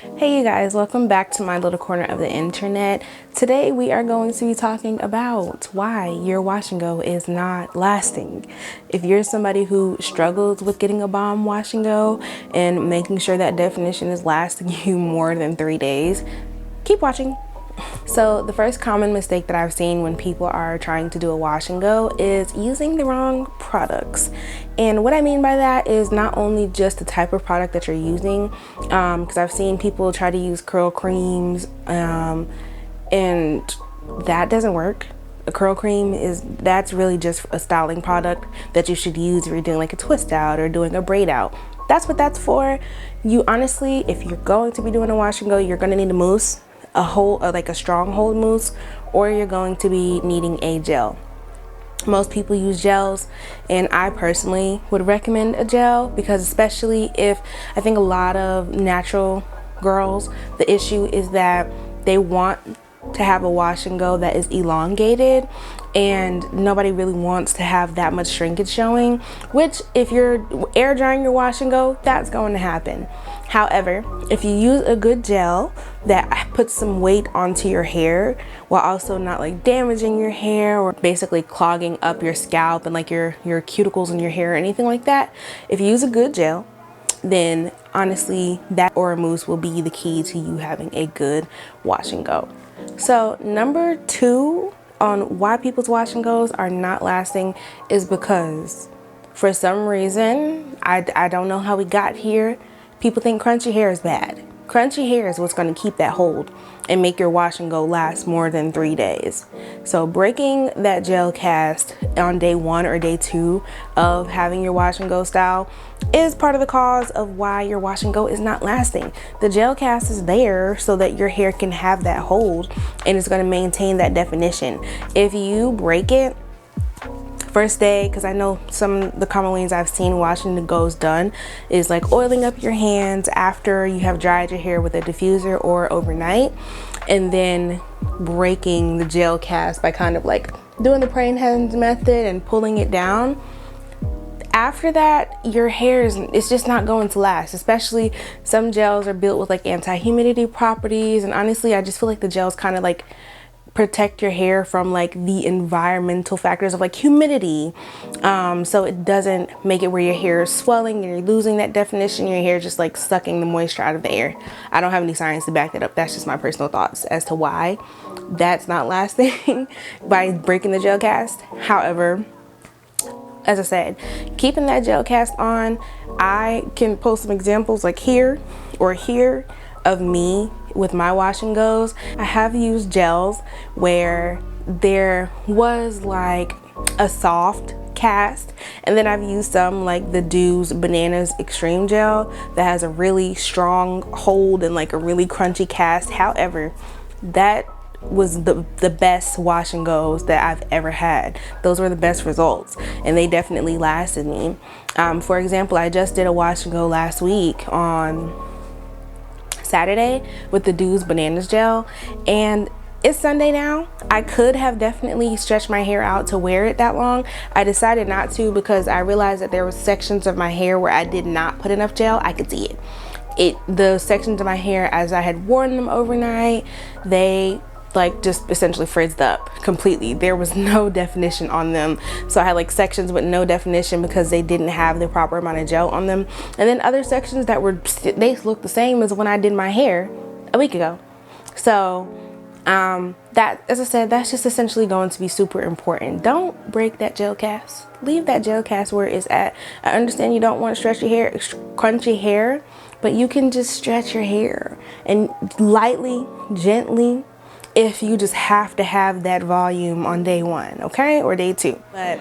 Hey you guys, welcome back to my little corner of the internet. Today we are going to be talking about why your wash and go is not lasting. If you're somebody who struggles with getting a bomb wash and go and making sure that definition is lasting you more than 3 days, keep watching. So the first common mistake that I've seen when people are trying to do a wash and go is using the wrong products. And what I mean by that is not only just the type of product that you're using, because I've seen people try to use curl creams and that doesn't work. A curl cream that's really just a styling product that you should use if you're doing like a twist out or doing a braid out. That's what that's for. You honestly, if you're going to be doing a wash and go, you're going to need a mousse, like a strong hold mousse, or you're going to be needing a gel. Most people use gels, and I personally would recommend a gel because especially if I think a lot of natural girls, the issue is that they want to have a wash and go that is elongated, and nobody really wants to have that much shrinkage showing, which if you're air drying your wash and go, that's going to happen. However, if you use a good gel that puts some weight onto your hair while also not like damaging your hair or basically clogging up your scalp and like your cuticles in your hair or anything like that, if you use a good gel, then honestly that or a mousse will be the key to you having a good wash and go. So number 2 on why people's wash and goes are not lasting is because for some reason, I don't know how we got here, people think crunchy hair is bad. Crunchy hair is what's going to keep that hold and make your wash and go last more than 3 days. So breaking that gel cast on day 1 or day 2 of having your wash and go style is part of the cause of why your wash and go is not lasting. The gel cast is there so that your hair can have that hold and it's going to maintain that definition. If you break it first day, because I know some of the common ways I've seen washing the goes done is like oiling up your hands after you have dried your hair with a diffuser or overnight, and then breaking the gel cast by kind of like doing the praying hands method and pulling it down. After that, your hair it's just not going to last, especially some gels are built with like anti-humidity properties, and honestly I just feel like the gels kind of like protect your hair from like the environmental factors of like humidity, so it doesn't make it where your hair is swelling and you're losing that definition. Your hair is just like sucking the moisture out of the air. I don't have any science to back that up. That's just my personal thoughts as to why that's not lasting by breaking the gel cast. However, as I said, keeping that gel cast on, I can post some examples like here or here of me with my wash and goes. I have used gels where there was like a soft cast, and then I've used some like the Do's Bananas Extreme Gel that has a really strong hold and like a really crunchy cast. However, that was the best wash and goes that I've ever had. Those were the best results and they definitely lasted me. For example, I just did a wash and go last week on Saturday with the Do's Bananas Gel, and it's Sunday now. I could have definitely stretched my hair out to wear it that long. I decided not to because I realized that there were sections of my hair where I did not put enough gel. I could see the sections of my hair as I had worn them overnight, they like just essentially frizzed up completely. There was no definition on them, so I had like sections with no definition because they didn't have the proper amount of gel on them, and then other sections that they looked the same as when I did my hair a week ago. So that, as I said, that's just essentially going to be super important. Don't break that gel cast. Leave that gel cast where it's at. I understand you don't want to stretch your hair, crunchy hair, but you can just stretch your hair and lightly, gently, if you just have to have that volume on day 1, okay, or day 2. But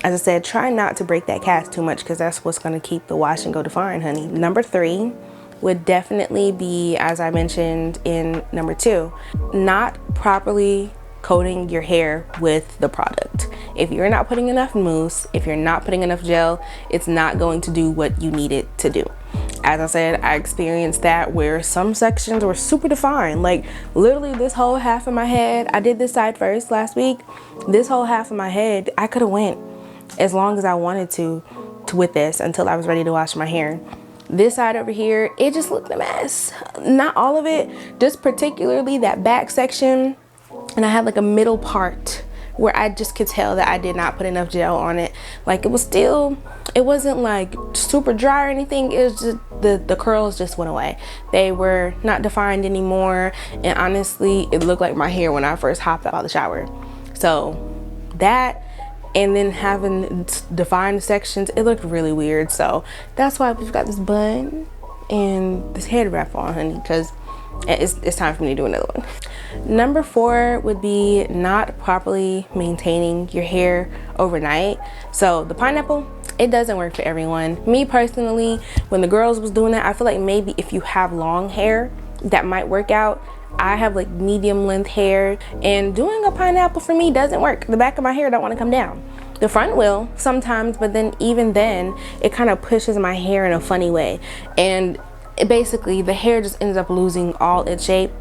as I said, try not to break that cast too much because that's what's going to keep the wash and go defined, honey. Number 3 would definitely be, as I mentioned in number 2, not properly coating your hair with the product. If you're not putting enough mousse, if you're not putting enough gel, it's not going to do what you need it to do. As I said, I experienced that where some sections were super defined. Like literally this whole half of my head, I did this side first last week. This whole half of my head, I could have went as long as I wanted to with this until I was ready to wash my hair. This side over here, it just looked a mess. Not all of it, just particularly that back section. And I had like a middle part where I just could tell that I did not put enough gel on it. Like, it was still, it wasn't like super dry or anything. It was just the curls just went away. They were not defined anymore, and honestly it looked like my hair when I first hopped out of the shower. So that, and then having defined sections, it looked really weird. So that's why we've got this bun and this head wrap on, honey, because it's time for me to do another one. Number 4 would be not properly maintaining your hair overnight. So the pineapple, it doesn't work for everyone. Me personally, when the girls was doing that, I feel like maybe if you have long hair, that might work out. I have like medium length hair, and doing a pineapple for me doesn't work. The back of my hair don't want to come down. The front will sometimes, but then even then, it kind of pushes my hair in a funny way. And basically the hair just ends up losing all its shape.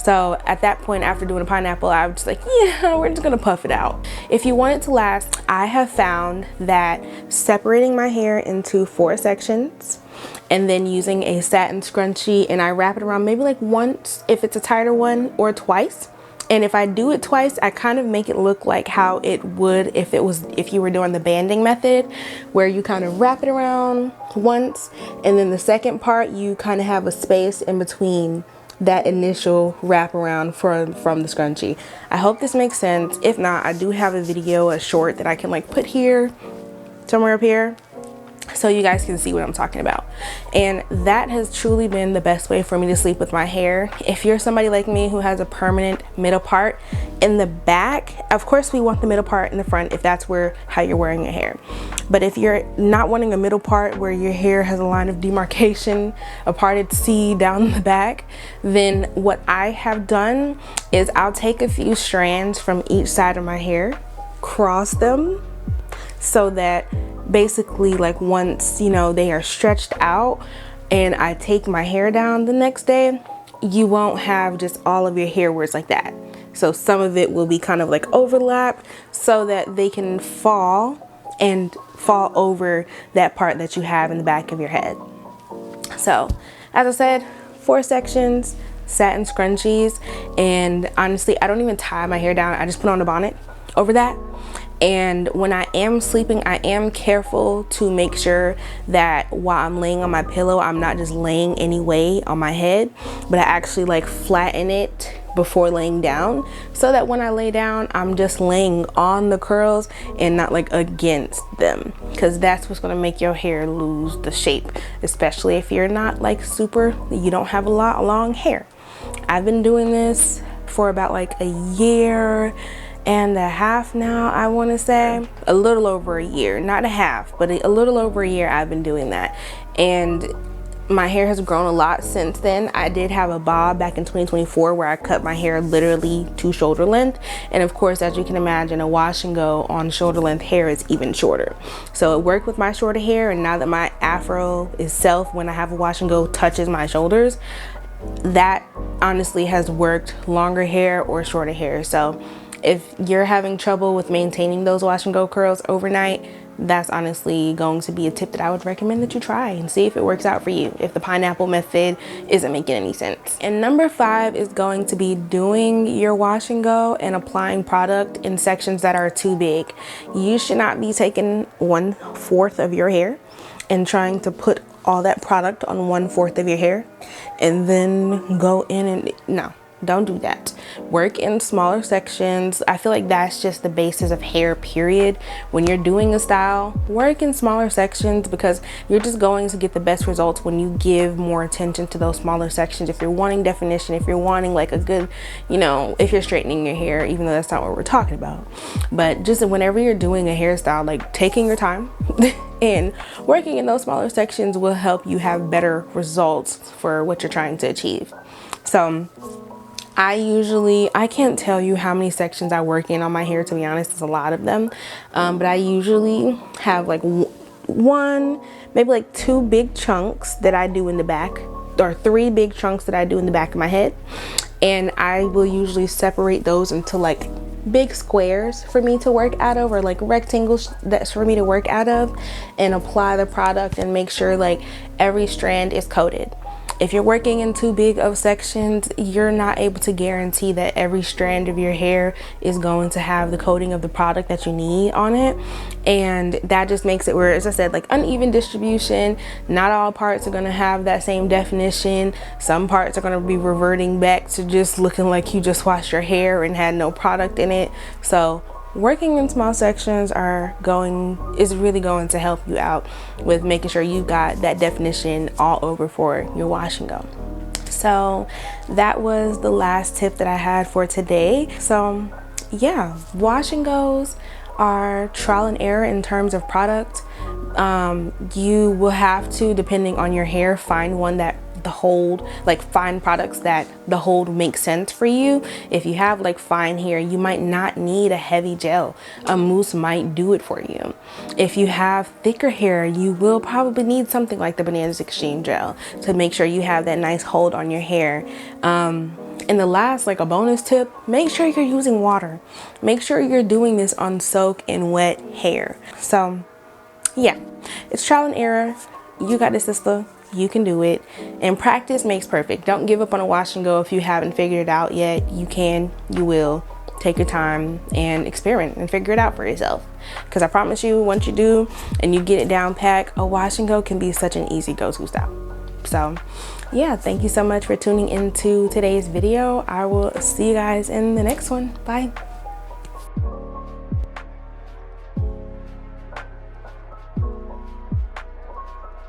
So at that point, after doing a pineapple, I was just like, yeah, we're just gonna puff it out. If you want it to last, I have found that separating my hair into 4 sections and then using a satin scrunchie, and I wrap it around maybe like once if it's a tighter one, or twice. And if I do it twice, I kind of make it look like how it would if you were doing the banding method, where you kind of wrap it around once, and then the second part you kind of have a space in between that initial wrap around from the scrunchie. I hope this makes sense. If not, I do have a video, a short that I can like put here, somewhere up here, so you guys can see what I'm talking about. And that has truly been the best way for me to sleep with my hair. If you're somebody like me who has a permanent middle part in the back, of course we want the middle part in the front if that's how you're wearing your hair. But if you're not wanting a middle part where your hair has a line of demarcation, a parted C down the back, then what I have done is I'll take a few strands from each side of my hair, cross them, so that basically like once they are stretched out and I take my hair down the next day, you won't have just all of your hair where it's like that. So some of it will be kind of like overlapped so that they can fall over that part that you have in the back of your head. So as I said, 4 sections, satin scrunchies, and honestly I don't even tie my hair down. I just put on a bonnet over that. And when I am sleeping, I am careful to make sure that while I'm laying on my pillow, I'm not just laying any way on my head, but I actually like flatten it before laying down, so that when I lay down, I'm just laying on the curls and not like against them, because that's what's going to make your hair lose the shape, especially if you're not like you don't have a lot of long hair. I've been doing this for about like a year and a half now, I want to say. A little over a year, not a half, but a little over a year I've been doing that. And my hair has grown a lot since then. I did have a bob back in 2024 where I cut my hair literally to shoulder length, and of course, as you can imagine, a wash and go on shoulder length hair is even shorter. So it worked with my shorter hair, and now that my afro itself, when I have a wash and go, touches my shoulders, that honestly has worked longer hair or shorter hair. So if you're having trouble with maintaining those wash and go curls overnight, that's honestly going to be a tip that I would recommend that you try and see if it works out for you, if the pineapple method isn't making any sense. And number 5 is going to be doing your wash and go and applying product in sections that are too big. You should not be taking 1/4 of your hair and trying to put all that product on 1/4 of your hair and then go in and no. Don't do that. Work in smaller sections. I feel like that's just the basis of hair, period. When you're doing a style, work in smaller sections, because you're just going to get the best results when you give more attention to those smaller sections. If you're wanting definition, if you're wanting like a good, if you're straightening your hair, even though that's not what we're talking about, but just whenever you're doing a hairstyle, like taking your time and working in those smaller sections will help you have better results for what you're trying to achieve. So I can't tell you how many sections I work in on my hair, to be honest. It's a lot of them, but I usually have like one, maybe like 2 big chunks that I do in the back, or 3 big chunks that I do in the back of my head, and I will usually separate those into like big squares for me to work out of, or like rectangles that's for me to work out of, and apply the product and make sure like every strand is coated. If you're working in too big of sections, you're not able to guarantee that every strand of your hair is going to have the coating of the product that you need on it. And that just makes it where, as I said, like uneven distribution. Not all parts are going to have that same definition. Some parts are going to be reverting back to just looking like you just washed your hair and had no product in it. So working in small sections is really going to help you out with making sure you got that definition all over for your wash and go. So that was the last tip that I had for today. So yeah, wash and goes are trial and error in terms of product. You will have to, depending on your hair, find one that find products that the hold makes sense for you. If you have like fine hair, you might not need a heavy gel. A mousse might do it for you. If you have thicker hair, you will probably need something like the Bananas Extreme Gel to make sure you have that nice hold on your hair. And the last, like a bonus tip, make sure you're using water. Make sure you're doing this on soak and wet hair. So yeah, it's trial and error. You got this, sister. You can do it, and practice makes perfect. Don't give up on a wash and go if you haven't figured it out yet. You can, you will. Take your time and experiment and figure it out for yourself, because I promise you, once you do and you get it down pat, a wash and go can be such an easy go-to style. So yeah, thank you so much for tuning into today's video. I will see you guys in the next one. Bye.